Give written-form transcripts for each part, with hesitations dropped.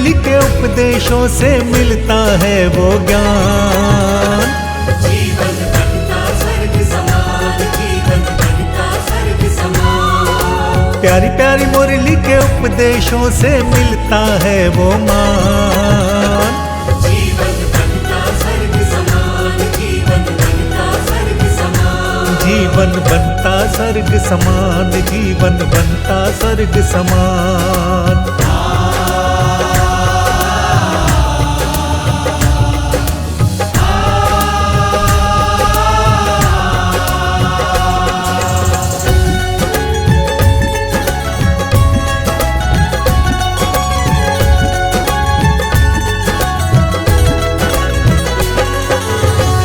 मुरली के उपदेशों से मिलता है वो ज्ञान। जीवन बनता स्वर्ग समान, जीवन बनता स्वर्ग समान। प्यारी प्यारी मुरली के उपदेशों से मिलता है वो मान। जीवन बनता स्वर्ग समान, जीवन बनता स्वर्ग समान। जीवन बनता स्वर्ग समान, जीवन बनता स्वर्ग समान।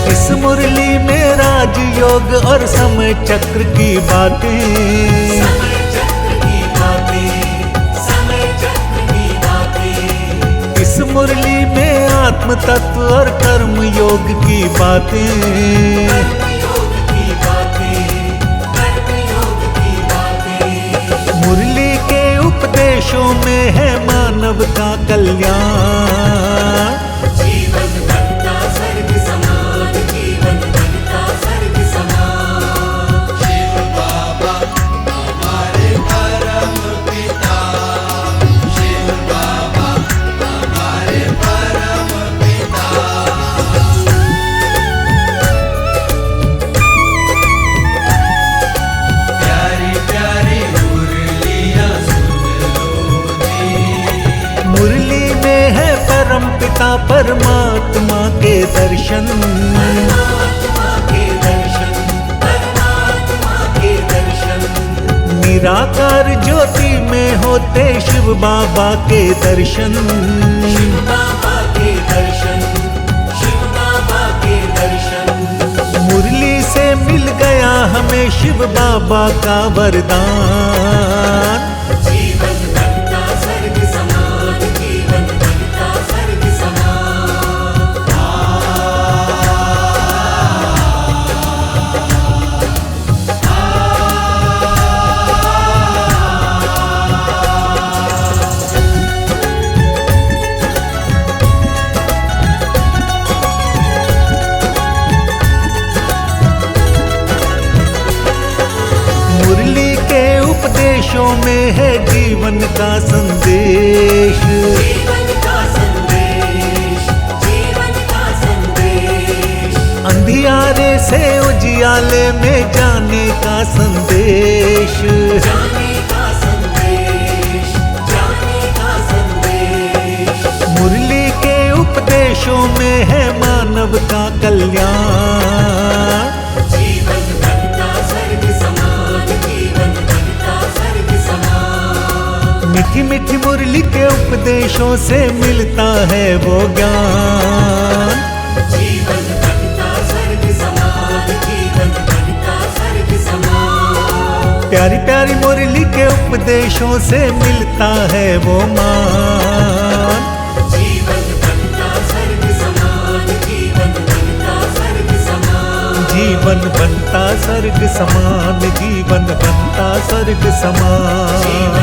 इस मुरली में राजयोग और समय चक्र की बातें, समय चक्र की बातें, समय चक्र की बातें। इस मुरली में आत्म तत्व और कर्म योग की बातें, कर्मयोग की बातें, कर्मयोग की बातें। मुरली के उपदेशों में है मानव का कल्याण। जीवन बनता स्वर्ग समान, जीवन बनता स्वर्ग समान। शिव बाबा हमारे परम पिता, शिव बाबा हमारे परम पिता। प्यारी प्यारी मुरलियाँ सुन लो जी। मुरली में है परम पिता परमात्मा के दर्शन। परमात्मा के दर्शन, परमात्मा के दर्शन। निराकार ज्योति में होते शिव बाबा के दर्शन। शिव बाबा के दर्शन, शिव बाबा के दर्शन। मुरली से मिल गया हमें शिव बाबा का वरदान। जीवन बनता स्वर्ग समान, जीवन बनता स्वर्ग समान। मुरली के उपदेशों में है जीवन का संदेश। जीवन का संदेश, जीवन का संदेश। अंधियारे से उजियाले में जाने का संदेश। जाने का संदेश, जाने का संदेश। मुरली के उपदेशों में है मानव का कल्याण। जीवन बनता स्वर्ग समान, जीवन बनता स्वर्ग समान। मीठी मीठी मुरली के उपदेशों से मिलता है वो ज्ञान। जीवन बनता स्वर्ग समान, जीवन बनता स्वर्ग समान। प्यारी प्यारी मुरली के उपदेशों से मिलता है वो मान। जीवन बनता स्वर्ग समान, जीवन बनता स्वर्ग समान। जीवन बनता स्वर्ग समान, जीवन बनता स्वर्ग समान।